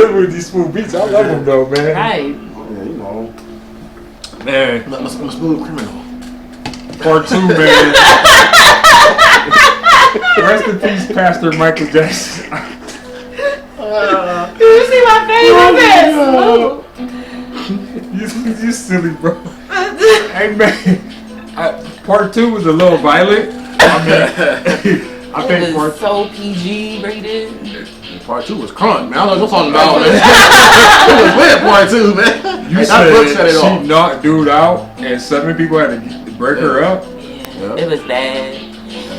killing with these smooth beats. I love them though, man. Right. Yeah, you know. Man. I'm a smooth criminal. Part 2, man. Rest in peace, Pastor Michael Jackson. Did you see my face? You silly, bro. Hey, man. Part 2 was a little violent. I mean, I think it part was so PG rated. Part 2 was crunk, man. I don't know what you're talking about, man. It was lit, part 2, man. You said she knocked dude out and 7 people had to break her up. Yeah, it was bad.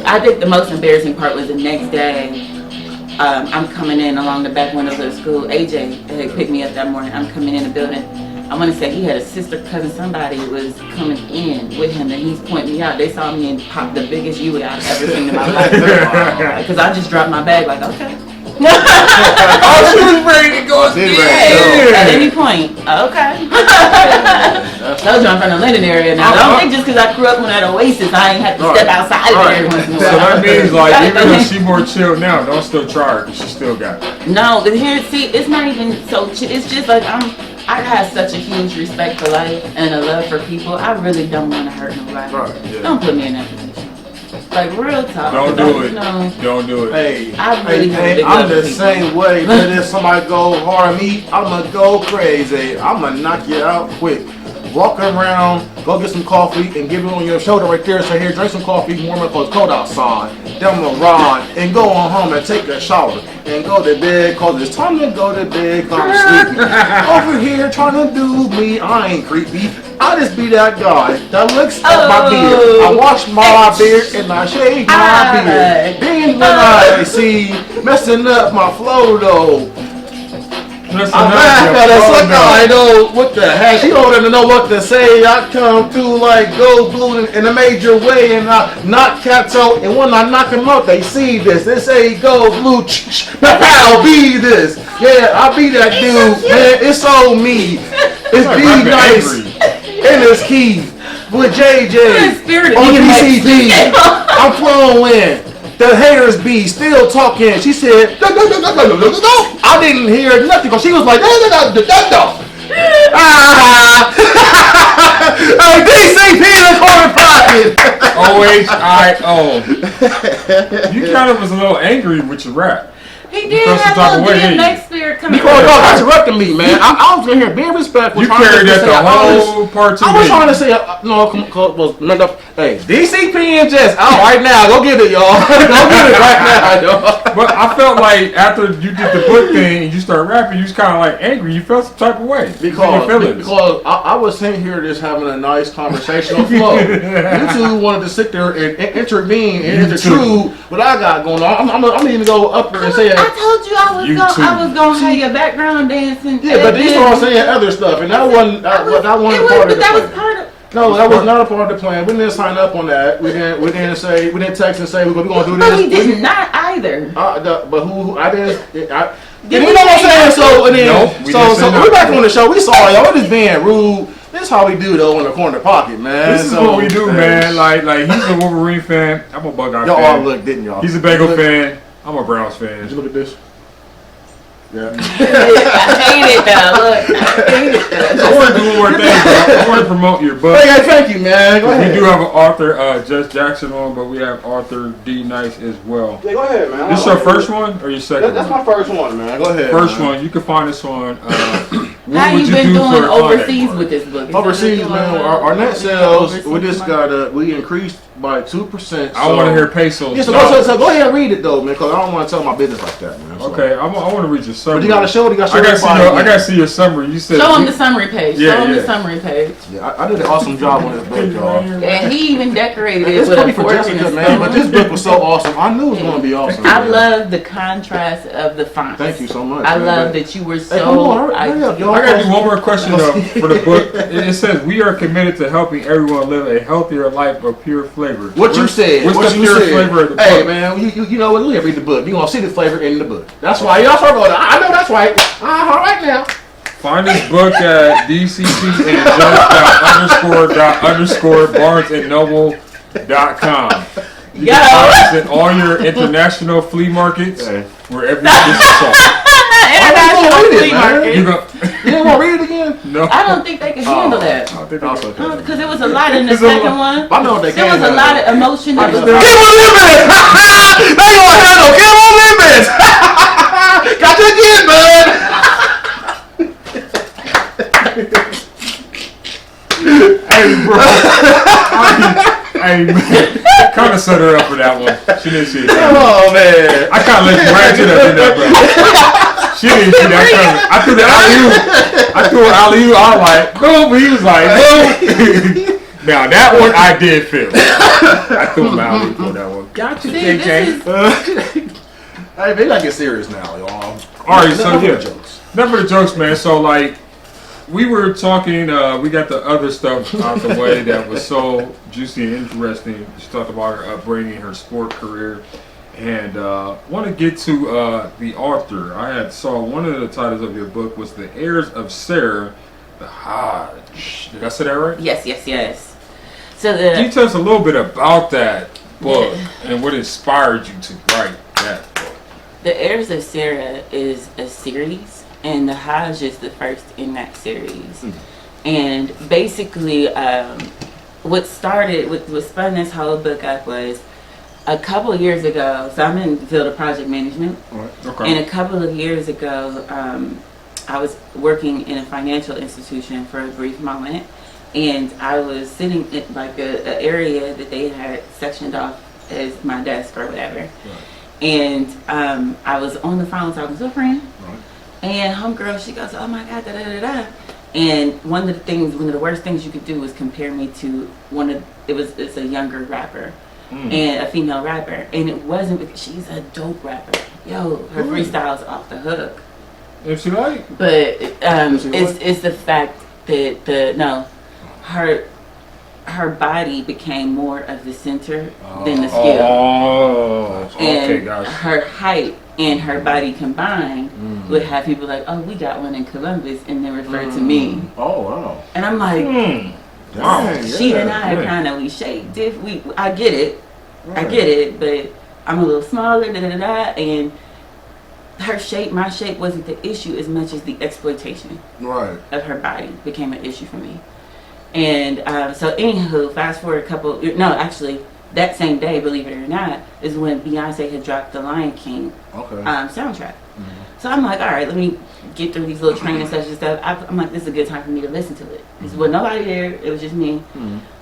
I think the most embarrassing part was the next day. I'm coming in along the back windows of the school. AJ had picked me up that morning. I'm coming in the building. I want to say he had a sister, cousin, somebody was coming in with him, and he's pointing me out. They saw me and popped the biggest U I've ever seen in my life. Because I just dropped my bag like, okay. Oh, she was ready to go. At any point, okay. Told you I'm from the Linden area now. I don't think just because I grew up on that Oasis, I ain't have to step outside of there once in a while. So that means like, even though she more chill now, don't still try her because she still got it. No, but here, see, it's not even so. It's just like I have such a huge respect for life and a love for people. I really don't want to hurt nobody. Right, yeah. Don't put me in that position. Like real talk. Don't do it. No. Don't do it. Hey, I really I'm the same way. But if somebody go hard at me, I'ma go crazy. I'ma knock you out quick. Walk around, go get some coffee, and give it on your shoulder right there. Say, here, drink some coffee, warm up, cause it's cold outside. Then I'm gonna run and go on home and take a shower and go to bed, cause it's time to go to bed, cause I'm sleepy. Over here trying to do me, I ain't creepy. I just be that guy that looks at my beard. I wash my beard and I shave my beard. Then when I see messing up my flow though. I'm mad at us. I know what the heck. He don't even know what to say. I come through like gold blue in a major way, and I knock cats out. And when I knock them out, they see this. They say gold blue. I'll be this. Yeah, I'll be that dude. Man, it's so me. It's be nice and it's key with JJ on DCD. I'm flowing. The haters be still talking. She said, no. I didn't hear nothing because she was like, no. Hey, DCP in the corner pocket. OHIO. You kind of was a little angry with your rap. He did have a little DMX spirit coming out. Because y'all interrupting me, man. I was in here being respectful. You carried that the whole part 2. I was trying to say, hey, DCP and Jess out right now. Go get it, y'all. Go get it right now, y'all. But I felt like after you did the book thing and you started rapping, you was kind of like angry. You felt some type of way. Because I was sitting here just having a nice conversational flow. You two wanted to sit there and intervene and intrude what I got going on. I'm going to even go up there and say, I told you I was going to have your background dancing. Yeah, but these are saying other stuff, and that wasn't part of the plan. No, that was not a part of the plan. We didn't sign up on that. We didn't text and say we're going to do this. No, we did not either. But who I didn't. You know what I'm saying? So we're back on the show. We sorry, y'all. We're just being rude. This is how we do though in the corner pocket, man. This is what we do, man. Like he's a Wolverine fan. I'm a Buckeye fan. Y'all all look, didn't y'all? He's a Bengal fan. I'm a Browns fan. Did you look at this? Yeah. I hate it though. Look, I hate it though. I want to do one more thing, bro. I want to promote your book. Hey, thank you, man. Go ahead. We do have an author, Jess Jackson on, but we have Arthur D. Nice as well. Yeah, go ahead, man. This your first one or your second? That's my first one, man. Go ahead. First one. You can find this on. How you been doing overseas with this book? Overseas, man. Our net sales, we just we increased by 2%. I want to hear pesos. Yeah, so go ahead and read it though, man, because I don't want to tell my business like that, man. So. Okay, I want to read your summary. But you got to show it. I got to see your summary. You said show him the summary page. Show him the summary page. Yeah, I did an awesome job on this book, y'all. And he even decorated it with a for Jessica, man. But this book was so awesome. I knew it was going to be awesome. I love the contrast of the fonts. Thank you so much. I love that you were so. I got to do one more question though for the book. It says we are committed to helping everyone live a healthier life of pure flavor. What you said. What's the pure flavor of the book? Hey man, you know what? Read the book. You gonna see the flavor in the book. That's why y'all talk about it. I know that's right. Right now. Find this book at DCP and Barnesandnoble.com. You can find us in all your international flea markets wherever you get this song. international flea market. You go. You didn't want to read it again? No. I don't think they can handle that. I think That's okay. Because it was a lot in the It's a second lot. one. I know what they There can was a handle. lot of emotion that was Keep on living! They gonna handle Keep on living! Got you again, bud! Hey, bro. Hey, man. Kind of set her up for that one. She didn't see it. Oh, man. I kind of let you ratchet up in that, bro. She didn't see that coming. I threw the alley-oop. I threw an alley-oop. I was like, boom. He was like, boom. Now, that one I did feel. I threw an alley-oop for that one. Got you, KK. Hey, they gotta get serious now, y'all. All right, so Enough of yeah. the jokes. Enough of the jokes, man. So, like, we were talking, we got the other stuff out the way that was so juicy and interesting. She talked about her upbringing, her sport career, and want to get to the author. I had saw one of the titles of your book was The Heirs of Sarah, the Hodge. Did I say that right? Yes. So Can you tell us a little bit about that book and what inspired you to write that book? The Heirs of Sarah is a series, and the Hajj is the first in that series. And basically, what spun this whole book up was a couple years ago. So I'm in the field of project management, Okay. and a couple of years ago, I was working in a financial institution for a brief moment, and I was sitting in like an area that they had sectioned off as my desk or whatever. Right. And I was on the phone talking to a friend, Right. and homegirl, she goes, "Oh my God, da da da da." And one of the worst things you could do was compare me to it's a younger rapper, and a female rapper, and it wasn't because she's a dope rapper. Yo, her freestyle's off the hook. If she like, But Is she it's the fact that her body became more of the center than the skill. oh, okay, And gotcha. her height and her body combined would have people like, "Oh, we got one in Columbus," and then refer to me. Oh, wow. And I'm like, Wow. Dang, she and I yeah. kind of, we shape different. I get it. I Right. get it, but I'm a little smaller, and her shape, my shape wasn't the issue as much as the exploitation Right. of her body became an issue for me. And so anywho, fast forward actually that same day, believe it or not, is when Beyonce had dropped the Lion King Okay. soundtrack. So I'm like, all right, let me get through these little training sessions stuff. I'm like, this is a good time for me to listen to it. There was nobody there. It was just me.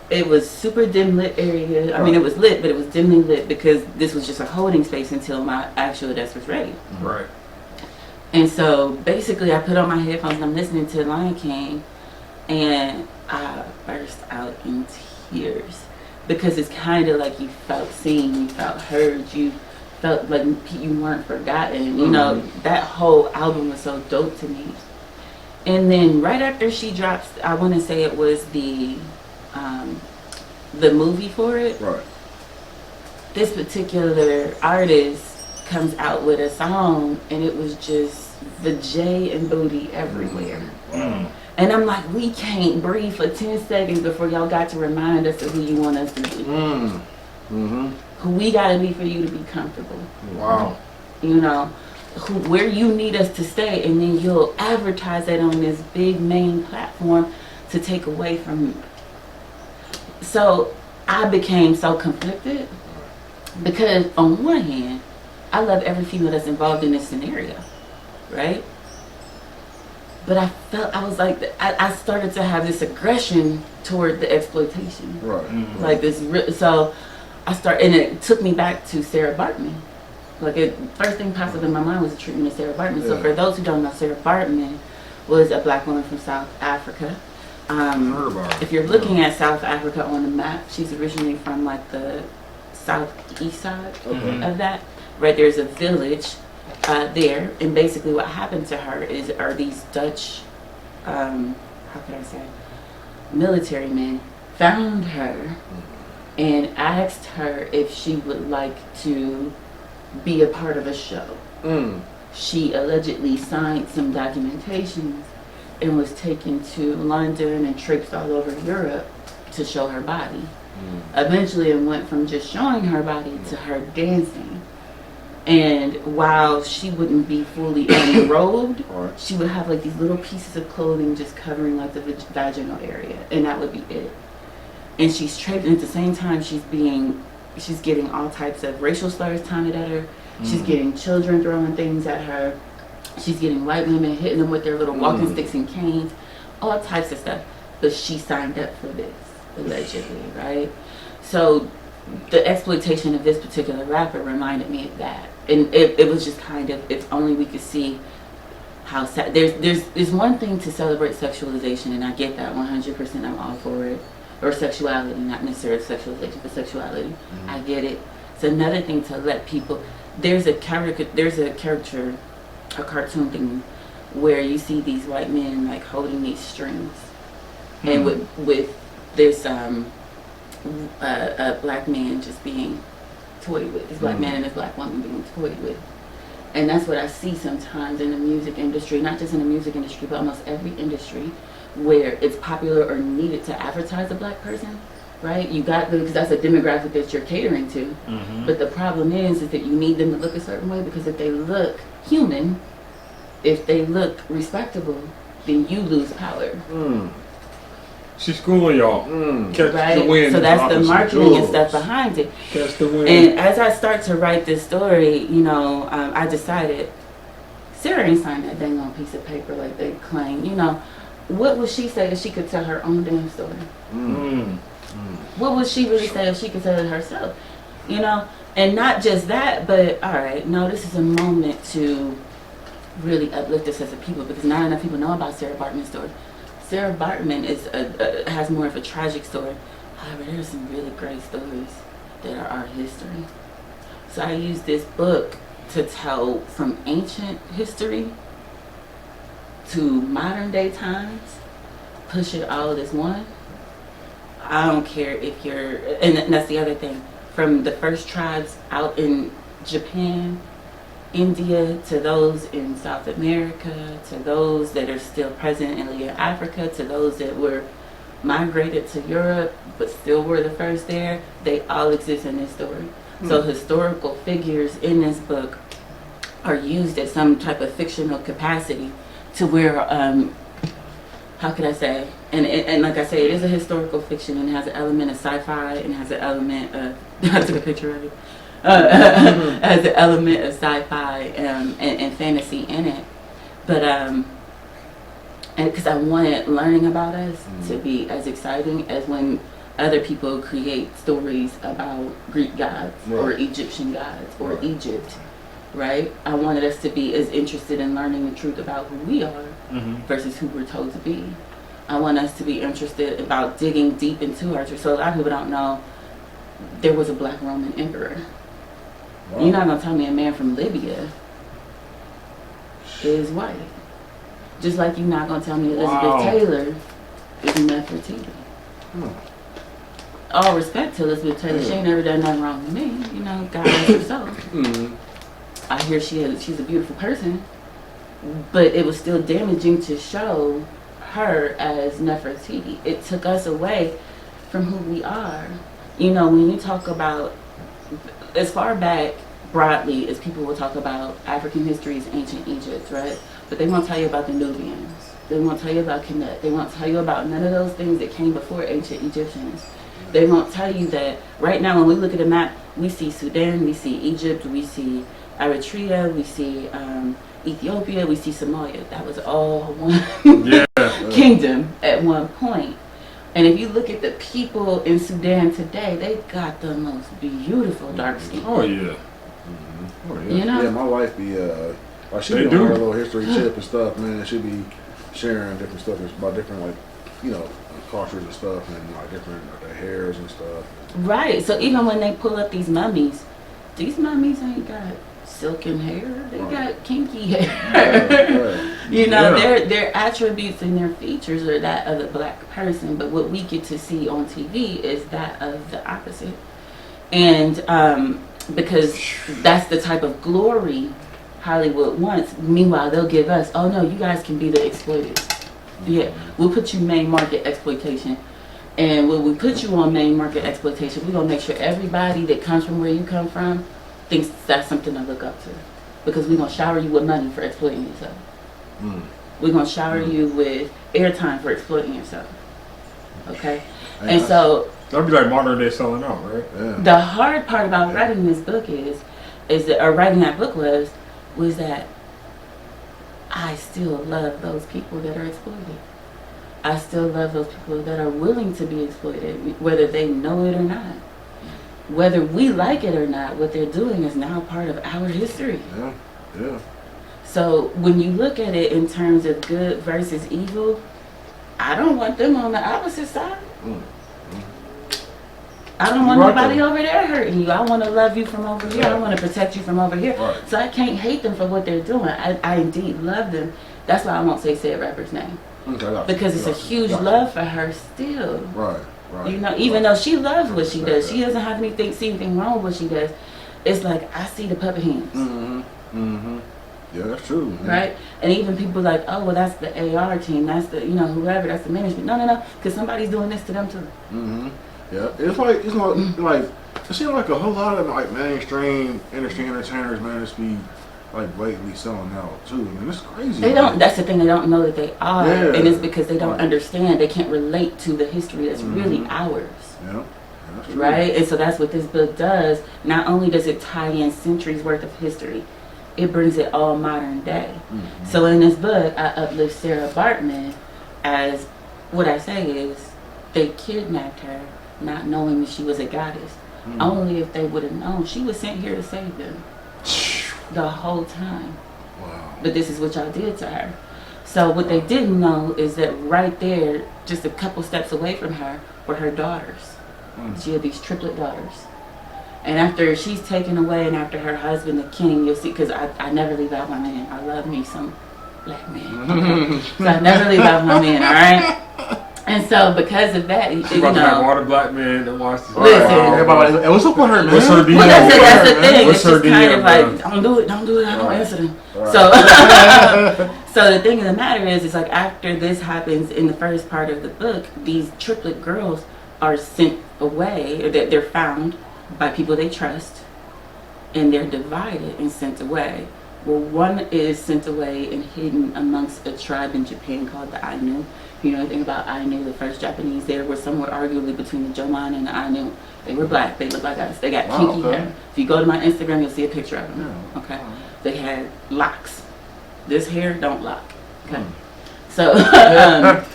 It was super dim lit area. I mean, it was lit, but it was dimly lit because this was just a holding space until my actual desk was ready. Right. And so basically, I put on my headphones and I'm listening to Lion King, and I burst out in tears because it's kind of like you felt seen, you felt heard, you felt like you weren't forgotten. You know, that whole album was so dope to me. And then right after she drops, I want to say it was the movie for it. Right. This particular artist comes out with a song, and it was just the J and booty everywhere. And I'm like, we can't breathe for 10 seconds before y'all got to remind us of who you want us to be. Who we gotta be for you to be comfortable. Wow. You know, where you need us to stay, and then you'll advertise that on this big main platform to take away from you. So I became so conflicted because on one hand, I love every female that's involved in this scenario, right? But I was like, I started to have this aggression toward the exploitation. Right. Like this, so and it took me back to Sarah Bartman. Like first thing popped up in my mind was the treatment of Sarah Bartman. So for those who don't know, Sarah Bartman was a black woman from South Africa. If you're looking at South Africa on the map, she's originally from like the southeast side of that. Right, there's a village there, and basically what happened to her are these Dutch, how could I say, military men found her and asked her if she would like to be a part of a show. She allegedly signed some documentations and was taken to London and traipsed all over Europe to show her body. Eventually it went from just showing her body to her dancing. And while she wouldn't be fully unrobed, Right. she would have like these little pieces of clothing just covering like the vaginal area, and that would be it. And she's trained, and at the same time she's getting all types of racial slurs taunted at her. She's getting children throwing things at her. She's getting white women hitting them with their little walking sticks and canes, all types of stuff. But she signed up for this, allegedly, right? So the exploitation of this particular rapper reminded me of that. And it was just kind of, if only we could see how sad. There's one thing to celebrate sexualization, and I get that 100%. I'm all for it. Or sexuality, not necessarily sexualization, but sexuality. I get it. It's another thing to let people. There's a cartoon thing where you see these white men like holding these strings, and with this a black man just being toyed with, this black man and this black woman being toyed with. And that's what I see sometimes in the music industry, not just in the music industry, but almost every industry where it's popular or needed to advertise a black person, right? You got, because that's a demographic that you're catering to. But the problem is that you need them to look a certain way, because if they look human, if they look respectable, then you lose power. She's schooling y'all. Catch Right? the wind. So that's the opposite marketing and rules. stuff behind it. Catch the wind. And as I start to write this story, I decided, Sarah ain't signed that dang on piece of paper like they claim. What would she say if she could tell her own damn story? What would she really say if she could tell it herself? And not just that, but all right, no, this is a moment to really uplift us as a people, because not enough people know about Sarah Bartman's story. Sarah Bartman has more of a tragic story. However, there are some really great stories that are our history. So I use this book to tell from ancient history to modern day times, push it all as one. I don't care if you're, and that's the other thing, from the first tribes out in Japan, India, to those in South America, to those that are still present in Africa, to those that were migrated to Europe but still were the first there, they all exist in this story. So historical figures in this book are used at some type of fictional capacity to where, how could I say, and like I say, it is a historical fiction, and it has an element of sci-fi, and has an element of, I took a picture of it, has an element of sci-fi and fantasy in it. But, and because I wanted learning about us to be as exciting as when other people create stories about Greek gods or Egyptian gods or Egypt, right? I wanted us to be as interested in learning the truth about who we are versus who we're told to be. I want us to be interested about digging deep into our truth. So a lot of people don't know there was a black Roman emperor. Wow. You're not going to tell me a man from Libya is white. Just like you're not going to tell me Elizabeth Taylor is Nefertiti. All respect to Elizabeth Taylor, she ain't never done nothing wrong to me. God bless her soul. I hear she's a beautiful person, but it was still damaging to show her as Nefertiti. It took us away from who we are. When you talk about, as far back broadly as people will talk about African history is ancient Egypt, right? But they won't tell you about the Nubians. They won't tell you about Kemet. They won't tell you about none of those things that came before ancient Egyptians. They won't tell you that right now when we look at a map, we see Sudan, we see Egypt, we see Eritrea, we see Ethiopia, we see Somalia. That was all one kingdom at one point. And if you look at the people in Sudan today, they've got the most beautiful dark skin. Oh yeah. Yeah, my wife be she be on her little history tip and stuff, man. She be sharing different stuff about different cultures and stuff, and different their hairs and stuff. Right. So even when they pull up these mummies ain't got silken hair. They got kinky hair. Their attributes and their features are that of a black person, but what we get to see on TV is that of the opposite. And because that's the type of glory Hollywood wants. Meanwhile, they'll give us, oh no, you guys can be the exploited. Yeah, we'll put you main market exploitation. And when we put you on main market exploitation, we're going to make sure everybody that comes from where you come from thinks that's something to look up to, because we're gonna shower you with money for exploiting yourself. We're gonna shower you with airtime for exploiting yourself. Okay, and so that'd be like modern day selling out, right? Yeah. the hard part about writing this book is that, or writing that book was that I still love those people that are exploited. I still love those people that are willing to be exploited, whether they know it or not. Whether we like it or not, what they're doing is now part of our history. Yeah. Yeah. So when you look at it in terms of good versus evil, I don't want them on the opposite side. I don't want nobody over there hurting you. I want to love you from over here. I want to protect you from over here. Right. So I can't hate them for what they're doing. I indeed love them. That's why I won't say said rapper's name. Because it's a huge love for her still. Right. Right. You know, even though she loves what she does, she doesn't have see anything wrong with what she does. It's like, I see the puppet hands. Yeah, that's true. Man. Right? And even people like, oh, well, that's the AR team. That's the, whoever, that's the management. No. Because somebody's doing this to them too. Yeah, it's like it seems like a whole lot of like mainstream industry entertainers, man, just be like blatantly selling out too. I mean, it's crazy. They don't. That's the thing. They don't know that they are, Yeah. and it's because they don't understand. They can't relate to the history that's really ours. Yeah, that's true. Right? And so that's what this book does. Not only does it tie in centuries worth of history, it brings it all modern day. So in this book, I uplift Sarah Bartman as, what I say is, they kidnapped her not knowing that she was a goddess. Only if they would have known. She was sent here to save them the whole time. Wow. But this is what y'all did to her. So what they didn't know is that right there, just a couple steps away from her, were her daughters. She had these triplet daughters. And after she's taken away, and after her husband, the king, you'll see, because I never leave out my man. I love me some black man. Okay? So I never leave out my man, all right? And so because of that, She about to have all the black men that watch this. Listen. Everybody, hey, what's up with her, man? What's her DM? Well, that's the thing. What's It's her just kind DM, of like, man? don't do it, I don't answer them. Right. So, so the thing of the matter is, it's like after this happens in the first part of the book, these triplet girls are sent away, or that they're found by people they trust, and they're divided and sent away. Well, one is sent away and hidden amongst a tribe in Japan called the Ainu. If you know anything about Ainu, the first Japanese there were somewhere arguably between the Jomon and the Ainu. They were black. They looked like us. They got kinky hair. If you go to my Instagram, you'll see a picture of them. Okay. They had locks. This hair don't lock. Okay. So that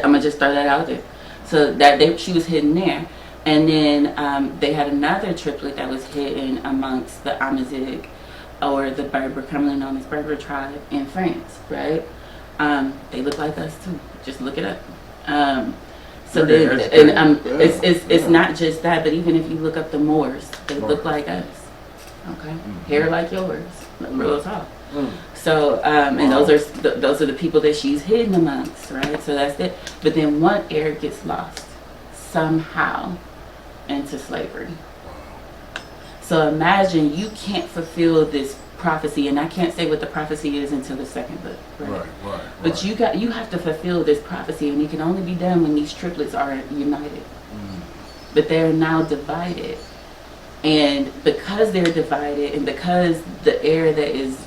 I'm gonna just throw that out there. So that she was hidden there, and then they had another triplet that was hidden amongst the Amazigh, or the Berber, commonly known as Berber tribe in France, right? They look like us too. Just look it up. So then, and it's not just that, but even if you look up the Moors, they look like us. Okay, hair like yours, real talk. So and those are the people that she's hidden amongst, right? So that's it. But then one heir gets lost somehow into slavery. So imagine you can't fulfill this prophecy, and I can't say what the prophecy is until the second book, right? But you have to fulfill this prophecy, and it can only be done when these triplets are united. But they're now divided, and because they're divided, and because the heir that is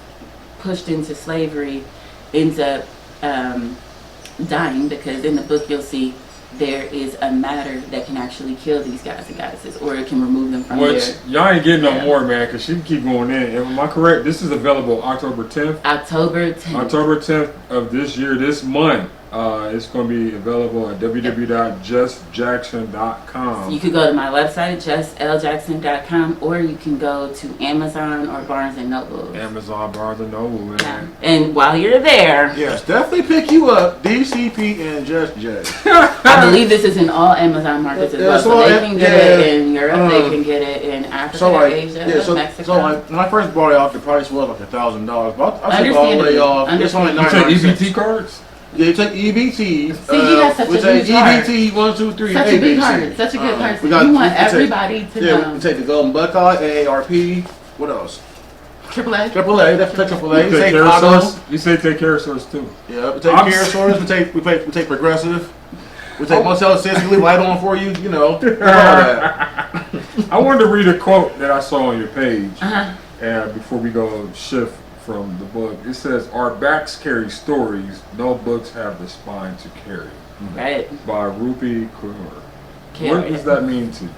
pushed into slavery ends up dying, because in the book you'll see there is a matter that can actually kill these guys and goddesses, or it can remove them from Which y'all ain't getting no more, man, because she can keep going in. Am I correct? This is available October 10th? October 10th. October 10th of this year, this month. It's going to be available at www.justjackson.com. You could go to my website, justljackson.com, or you can go to Amazon or Barnes & Noble. Amazon, Barnes & Noble, man. Yeah. And while you're there... Yes, definitely pick you up, DCP and Just J. I believe this is in all Amazon markets as well, so they can get it in Europe, they can get it in Africa, Asia, Mexico. So like, when I first bought it out, the price was like $1,000, but I took all the way off. It's only You take $9.96. EBT cards? Yeah, you take EBT. See, you got such a huge heart. EBT 1, 2, 3, Such ABC. a big heart, such a good person. We got- You want we take- everybody to Yeah, know. we take the Golden Buckeye, AARP. What else? AAA. AAA. That's AAA. You We take take care of Auto. source? You say take care of source too. Yeah, we take I'm Care Source. We take Progressive. We take Marcel Says we leave light on for you. You know, all that. I wanted to read a quote that I saw on your page. Uh-huh. And before we go shift from the book, it says, "Our backs carry stories no books have the spine to carry." Right. By Rupi Kaur. Carry What does it. that mean to you?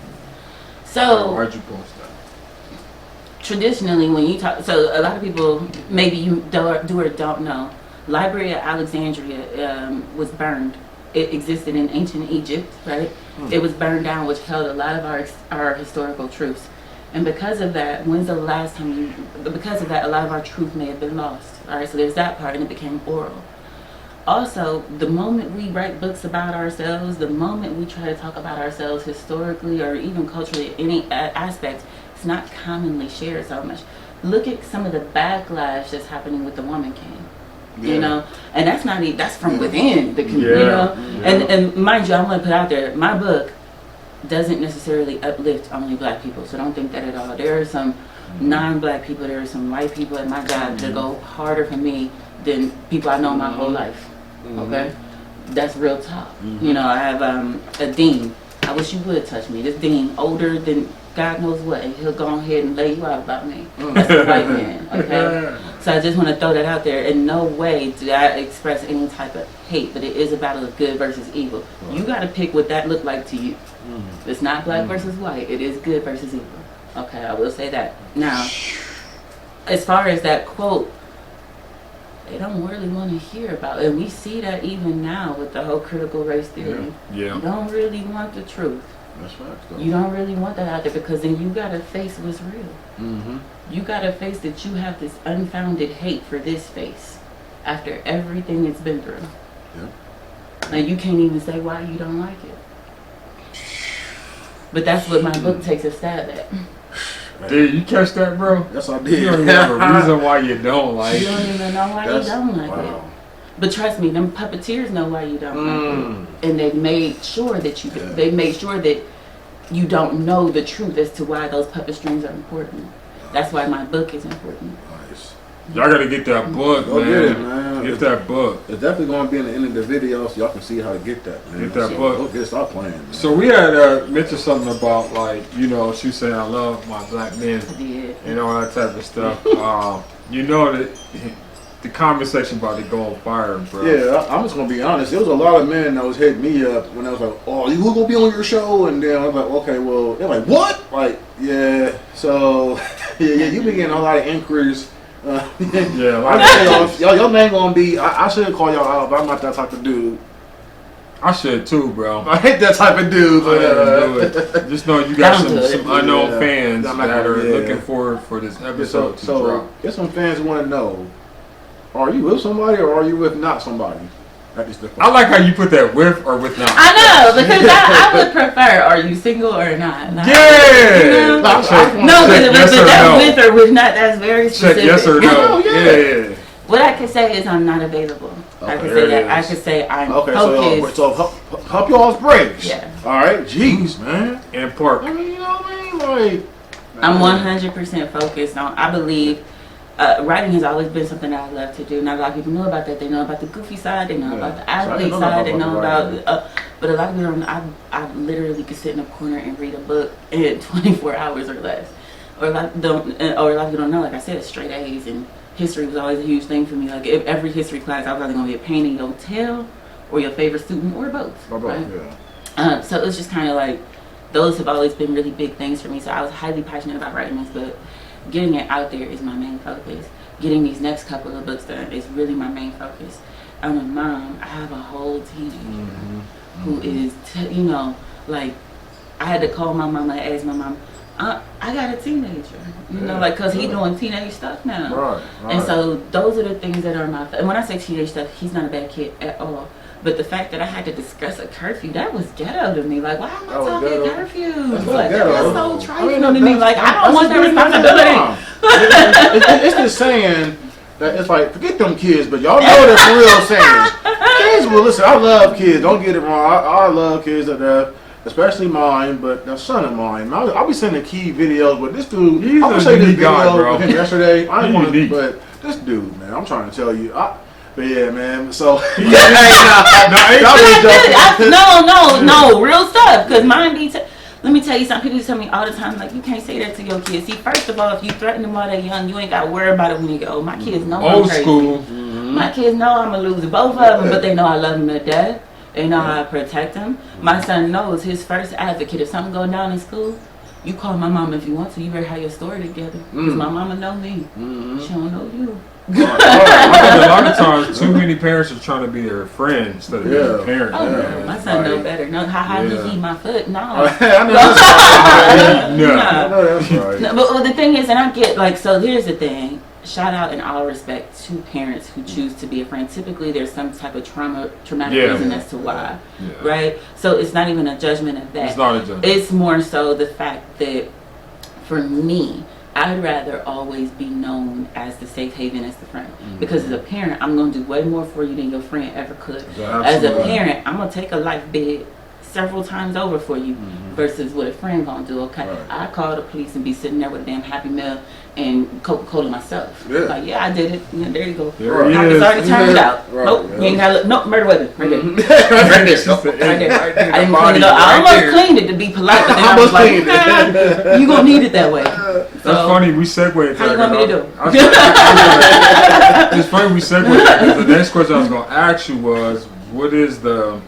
So Why'd you post that? traditionally, when you talk, so a lot of people maybe you do or don't know, Library of Alexandria was burned. It existed in ancient Egypt, right? It was burned down, which held a lot of our historical truths. And because of that, when's the last time you? Because of that, a lot of our truth may have been lost. All right, so there's that part, and it became oral. Also, the moment we write books about ourselves, the moment we try to talk about ourselves historically or even culturally, any aspect, it's not commonly shared so much. Look at some of the backlash that's happening with the Woman King. Yeah. You know, and that's not even, that's from within the community. Yeah. You know, Yeah. and mind you, I'm gonna put out there, my book doesn't necessarily uplift only Black people, so don't think that at all. There are some non-Black people, there are some white people at my job that go harder for me than people I know my whole life. Okay, that's real talk. You know, I have a dean. I wish you would touch me. This dean, older than God knows what, and he'll go ahead and lay you out about me. That's a white man. Okay, so I just want to throw that out there. In no way do I express any type of hate, but it is a battle of good versus evil. You got to pick what that looked like to you. It's not black versus white. It is good versus evil. Okay, I will say that. Now, as far as that quote, they don't really want to hear about it. And we see that even now with the whole critical race theory. Yeah. You don't really want the truth. That's facts, though. You don't really want that out there because then you got to face what's real. You got to face that you have this unfounded hate for this face after everything it's been through. Yeah. And you can't even say why you don't like it. But that's what my book takes a stab at. Did you catch that, bro? Yes, I You did. don't even have a reason why you don't like You don't it. even know why you don't like it. But trust me, them puppeteers know why you don't like it. And they made sure that you they made sure that you don't know the truth as to why those puppet strings are important. That's why my book is important. Nice. Y'all gotta get that book, Go man. get it, man. Get that book. It's definitely going to be in the end of the video so y'all can see how to get that, man. Get that book. Go get it, start playing, man. So we had mentioned something about, like, you know, she saying I love my black men I did. and all that type of stuff. You know that the comment section about to go on fire, bro. Yeah, I'm just gonna be honest. There was a lot of men that was hitting me up when I was like, "Oh, you gonna be on your show?" And then I was like, "Okay, well," they're like, "What?" Like, yeah. So, yeah, you been getting a lot of inquiries. Yeah, I like, y'all man gonna be. I shouldn't call y'all out, but I'm not that type of dude. I should too, bro. I hate that type of dude. I But didn't do it. Just know you got Don't do it. some unknown Yeah. fans I'm not that gonna- are yeah. looking forward for this yeah, episode to so drop. get some fans who want to know: are you with somebody or are you with not somebody? That is the I like how you put that with or with not. I know, because I would prefer, are you single or not? Like, Yeah. you know? No, No, Check but yes or that no. with or with not, that's very Check specific. yes or no. Yeah. Yeah. What I can say is I'm not available. I Okay, can there say it that. I is. can say I'm Okay, focused. so help y'all's breaks. Yeah. All right. Jeez, man. And Park. I mean, you know what I mean? Like, I'm 100% focused on, I believe, writing has always been something that I love to do. Not a lot of people know about that. They know about the goofy side, they know Yeah. about the So I didn't athlete know side, about they know the about, writing. but a lot of people don't, I literally could sit in a corner and read a book in 24 hours or less. Or a lot of people don't know, like I said, straight A's, and history was always a huge thing for me. Like every history class, I was either going to be a pain in your tail or your favorite student or both. Right? Yeah. So it's just kind of like, those have always been really big things for me. So I was highly passionate about writing this book. Getting it out there is my main focus. Getting these next couple of books done is really my main focus. I'm a mom. I have a whole team who is, you know, like, I had to call my mama and ask my mom, I got a teenager, you know, like, cause he doing teenage stuff now. Right. And so those are the things that are my, and when I say teenage stuff, he's not a bad kid at all. But the fact that I had to discuss a curfew, that was ghetto to me. Like, why am I That was talking ghetto. curfews? That's Like, ghetto. that's so trifling I to mean, me. Like, I don't want that responsibility. responsibility. It's just saying that it's like, forget them kids, but y'all know they're for real saying. Kids, well, listen, I love kids. Don't get it wrong. I love kids to death, especially mine, but the son of mine. I'll be sending key videos, but this dude, He's I'm a gonna show you this unique video guy, bro. with him yesterday. I He's didn't want to, unique. but this dude, man, I'm trying to tell you. But yeah, man. So No, real stuff. Cause mine be. Let me tell you something. People tell me all the time, like, you can't say that to your kids. See, first of all, if you threaten them while they're young, you ain't got to worry about it when they get old. My kids know I'm Old crazy. school. My kids know I'm a loser. Both of them, but they know I love them to death. They know how to protect them. My son knows his first advocate. If something go down in school, you call my mom if you want to. You better have your story together. Because my mama know me. She don't know you. I think a lot of times, too many parents are trying to be their friend instead of being a parent. Oh, no. My son know better. No, how he eat my foot? No. I know that's right. No. I know that's right. No, but the thing is, and I get, like, so here's the thing. Shout out in all respect to parents who choose to be a friend. Typically, there's some type of traumatic reason as to why, right? So it's not even a judgment of that. It's not a judgment. It's more so the fact that, for me, I'd rather always be known as the safe haven, as the friend. Because as a parent, I'm going to do way more for you than your friend ever could. As a parent, I'm going to take a life bid several times over for you versus what a friend going to do, okay? Right. I call the police and be sitting there with a damn Happy Meal and Coca-Cola myself. Yeah. Like, yeah, I did it. Yeah, there you go. There he It's is. already turned out. Right, Nope, yeah. you ain't got to look. Nope, murder weapon. Right there. Right there. Nope, right there. Right there. I didn't Body clean it up. I right almost there. cleaned it to be polite, but then I was Almost like, cleaned it. nah, you going to need it that way. That's So, funny. We segued. How you want me to do? It's funny we segued. The next question I was going to ask you was, what is the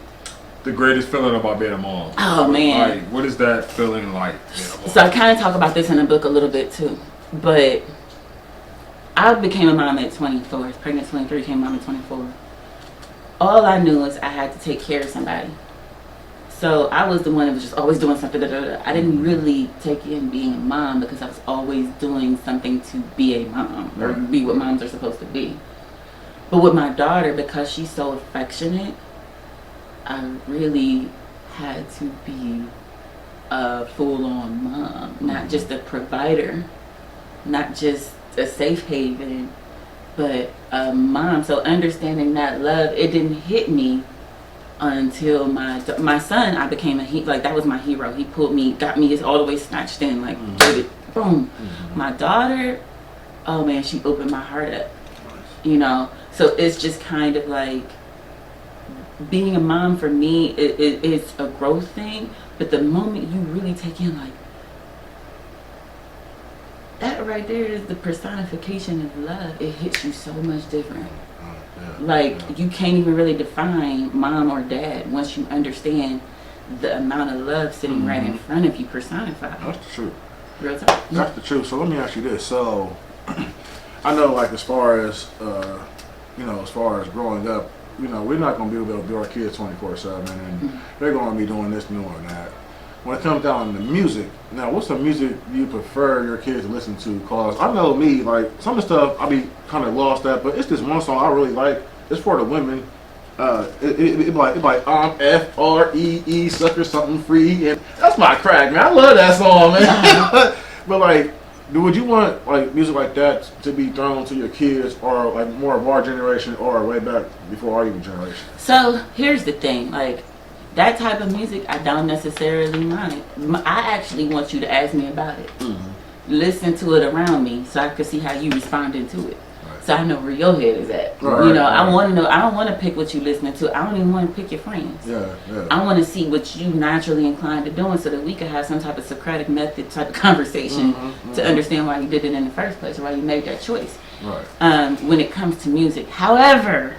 greatest feeling about being a mom? Oh, man. Like, what is that feeling like? Being a mom? So I kind of talk about this in the book a little bit too, but I became a mom at 24. I was pregnant at 23, became a mom at 24. All I knew is I had to take care of somebody. So I was the one that was just always doing something. I didn't really take in being a mom because I was always doing something to be a mom or be what moms are supposed to be. But with my daughter, because she's so affectionate, I really had to be a full-on mom, not just a provider, not just a safe haven, but a mom. So understanding that love, it didn't hit me until my son. I became that was my hero. He pulled me, got me all the way snatched in, like boom. My daughter, oh man, she opened my heart up, you know. So it's just kind of like being a mom for me. It's a growth thing, but the moment you really take in, like, that right there is the personification of love. It hits you so much different. Like, you can't even really define mom or dad once you understand the amount of love sitting right in front of you personified. That's the truth. Real talk. That's the truth. So let me ask you this. So I know, like, as far as as far as growing up, we're not going to be able to be our kids 24/7, and they're going to be doing this and doing that. When it comes down to music, now, what's the music you prefer your kids to listen to? Cause I know me, like, some of the stuff I be kind of lost at, but it's this one song I really like. It's for the women. It be like I'm FREE sucker something free, and that's my crack, man. I love that song, man. But like, would you want like music like that to be thrown to your kids, or like more of our generation, or way back before our even generation? So here's the thing, like, that type of music I don't necessarily mind. I actually want you to ask me about it. Listen to it around me so I can see how you responding to it. So I know where your head is at. I want to know. I don't want to pick what you listening to. I don't even want to pick your friends. I want to see what you naturally inclined to doing, so that we can have some type of Socratic method type of conversation to understand why you did it in the first place, or why you made that choice. When it comes to music, however,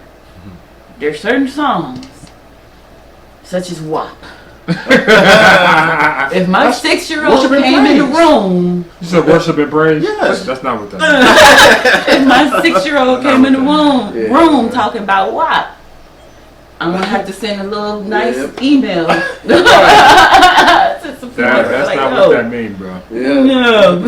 there's certain songs, such as WAP. If my 6-year-old came in the room, You said worship and praise? Yes. That's not what that if my 6-year-old came in the room talking about WAP, I'm gonna have to send a little nice email. To support her. That's Like, not no. what that means, bro. No.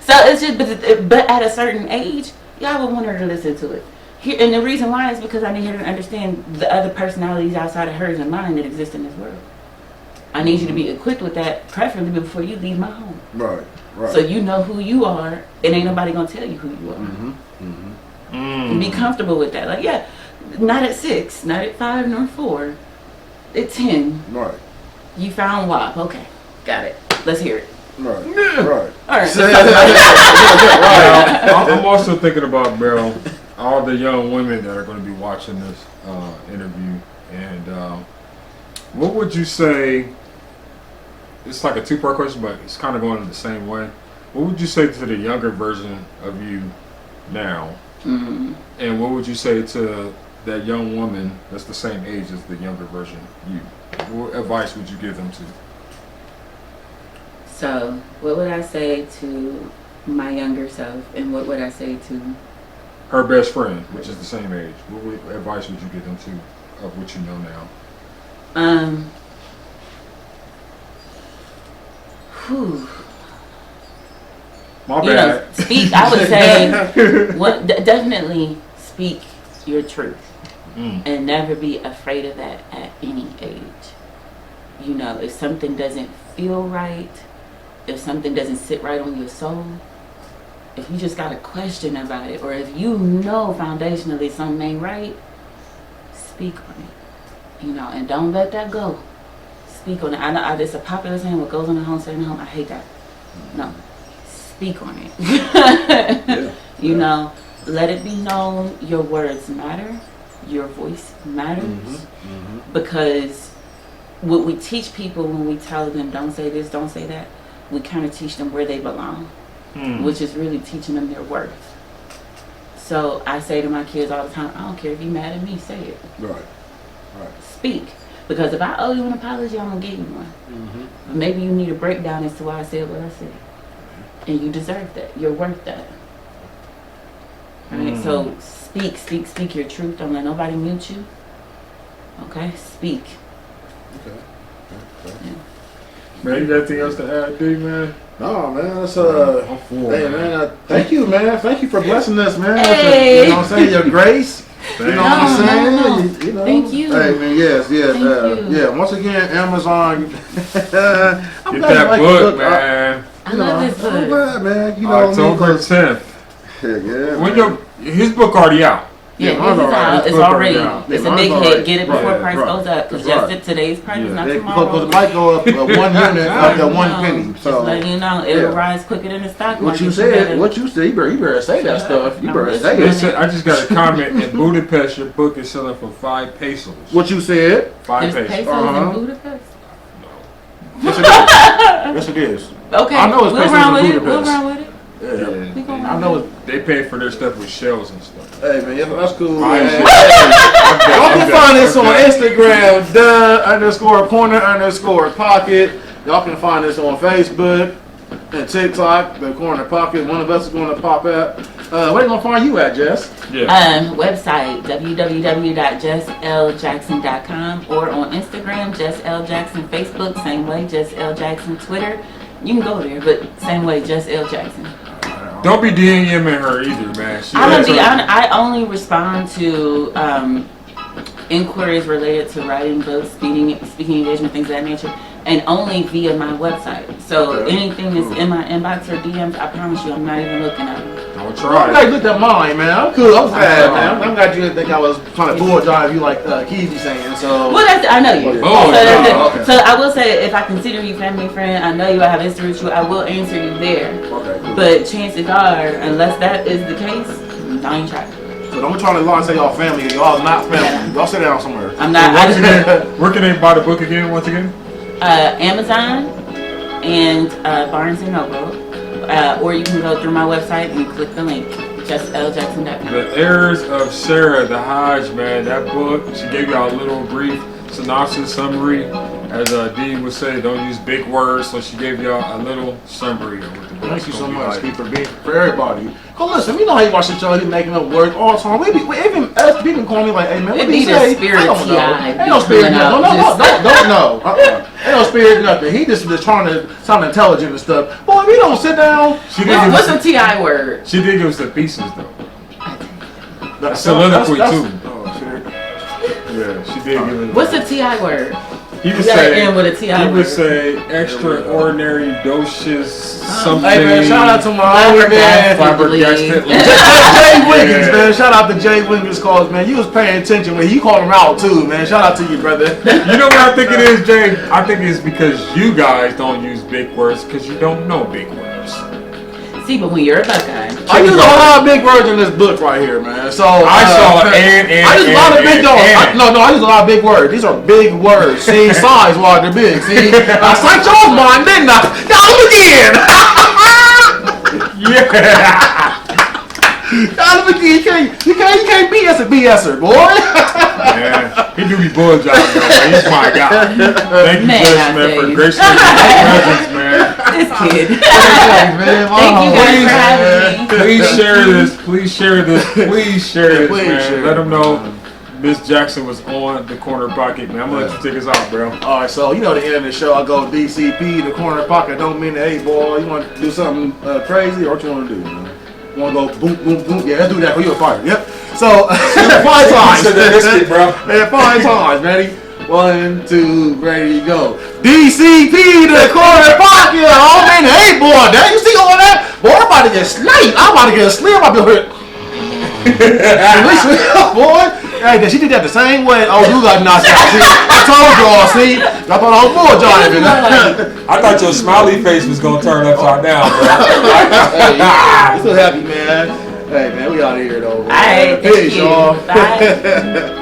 So it's just, but at a certain age, y'all would want her to listen to it. And the reason why is because I need her to understand the other personalities outside of hers and mine that exist in this world. I need you to be equipped with that, preferably before you leave my home. Right. So you know who you are, and ain't nobody gonna tell you who you are. And be comfortable with that. Like, yeah, not at 6, not at 5 nor 4, at 10. Right. You found WAP. Okay, got it. Let's hear it. Right. All right. I'm also thinking about, Beryl, all the young women that are going to be watching this interview, and what would you say it's like a two-part question, but it's kind of going in the same way. What would you say to the younger version of you now? Mm. And what would you say to that young woman that's the same age as the younger version of you? What advice would you give them to? So, what would I say to my younger self, and what would I say to Her best friend, which is the same age. What advice would you give them to of what you know now? Whew. My You know, bad. speak. I would say, definitely speak your truth, and never be afraid of that at any age. You know, if something doesn't feel right, if something doesn't sit right on your soul, if you just got a question about it, or if you know foundationally something ain't right, speak on it. You know, and don't let that go. Speak on it. I know it's a popular saying, what goes on at home, stay at home. I hate that. No. Speak on it. Yeah. You know, let it be known your words matter, your voice matters. Because what we teach people when we tell them don't say this, don't say that, we kind of teach them where they belong, which is really teaching them their worth. So I say to my kids all the time, I don't care if you're mad at me, say it. Right. Speak. Because if I owe you an apology, I'm going to give you one. But maybe you need a breakdown as to why I said what I said. And you deserve that. You're worth that. Right? So speak your truth. Don't let nobody mute you. Okay? Speak. Okay. Yeah. Man, you got anything else to add, D, man? No, man, that's I'm full, hey, man, thank you, man. Thank you for blessing us, man. Hey. You know what I'm saying? Your grace. You know what I'm saying? No. You know. Thank you. Hey, man, yes. Thank you. Yeah, once again, Amazon. I'm Get glad you that like book, the man. I love this I'm book. glad, man. You know October what I mean? 10th. Yeah. When his book already out. Yeah, mine's his is alright. out. His It's book already. already out. It's Yeah, a big mine's hit. alright. Get it before Right, price right. goes up. Because That's right. today's price is not Because tomorrow. it might go up 1 unit up to 1 penny. Just So letting you know, it'll yeah. rise quicker than the stock market. what you said, you better say that stuff. You better say They it. said, I just got a comment. In Budapest, your book is selling for 5 pesos. What you said? 5 There's pesos. pesos Uh-huh. in Budapest. Yes, it is. Yes, it is. Okay, I know it's we'll pesos run in with it. We'll Budapest. run with it. Yeah. We gonna I run know with it's. They pay for their stuff with shells and stuff. Hey man, yeah, that's cool. I Man. ain't Y'all I'm can done. find this I'm on done. Instagram, the_corner_pocket. Y'all can find this on Facebook and TikTok, the Corner Pocket. One of us is going to pop up. Where you gonna find you at, Jess? Yeah. Website www.jessljackson.com or on Instagram, Jess L. Jackson, Facebook, same way, Jess L. Jackson, Twitter. You can go there, but same way, Jess L. Jackson. Don't be DMing her either, man. I only respond to inquiries related to writing books, speaking engagement, things of that nature, and only via my website. So Okay. anything that's in my inbox or DMs, I promise you, I'm not even looking at it. Don't I'm try. glad you looked at mine, man. I'm cool. I'm glad, man. I'm glad you didn't think I was trying to bulljive you like Keezy saying. So. Well, I know you. Oh, okay. So I will say, if I consider you family friend, I know you, I have history with you, I will answer you there. Okay. Cool. But chances are, unless that is the case, I ain't trying. So don't be trying to lie and say y'all family. Y'all not family. Yeah. Y'all sit down somewhere. I'm not. I just, Where can they buy the book again, once again? Amazon and Barnes and Noble, or you can go through my website and click the link, jessljackson.com. The Heirs of Sarah, the Hodge, man. That book, she gave y'all a little brief synopsis, summary. As Dean would say, don't use big words, so she gave y'all a little summary of what the book Thank you is so gonna be much, like. Steve, for being for everybody. Cause listen, we know how you watch the show. He making up words all the time. We even us people call me like, "Hey man, what It did be he the say?" spirit I don't know. T.I. Ain't no spirit. coming out, Don't know. Ain't no spirit nothing. He just trying to sound intelligent and stuff. Boy, we don't sit down. She did give What's us the TI word? she did give us the pieces though. That's soliloquy, too. Oh shit. Yeah, she did give us. What's the TI word? He would You gotta say, end with a TI he word. would say extraordinary doses something. Hey man, shout out to my homie man. Flabbergasted. Jay Wiggins, Yeah. man. Shout out to Jay Wiggins calls, man. You was paying attention when he called him out too, man. Shout out to you, brother. You know what I think it is, Jay? I think it's because you guys don't use big words because you don't know big words. See, but when you're a Buckeye, I use a lot of big words in this book right here, man. So I saw I use a lot of big dogs. I use a lot of big words. These are big words. See, size why they're big. See, I psyched y'all's mind, didn't I? Got him again. Yeah. Got him again. You can't BS a BSer, boy. Yeah, he do be bull job, man. He's my guy. Thank you, Man, Jess, I man, tell for you. gracing us with your presence, man. this kid. Hey, man, Thank you guys for having me. Please share this. Please share this. Please share this, Please man. share Let it. them know Miss Jackson was on the corner pocket, man. I'm gonna let you take us out, bro. All right, so you know the end of the show. I go DCP, the corner pocket. Don't mean the 8-ball. You want to do something crazy, or what you want to do? Man? You want to go boom, boom, boom? Yeah, let's do that for you a fighter. Yep. So 5 times. Sadistic, bro. Man, 5 times, ready? 1, 2, ready, go. DCP, the corner pocket. Oh man, the 8-ball. Damn, you see all that? Boy, I'm about to get sniped. I'm about to get a slim. I'm about to get boy. Hey, she did that the same way. Oh, you got knocked out. See, I told y'all. See, I thought I was more Jonathan. I thought your smiley face was gonna turn upside down, bro. Hey, you still happy, man? Hey, man, we out of here though. All right, Peace, thank you. y'all. Bye.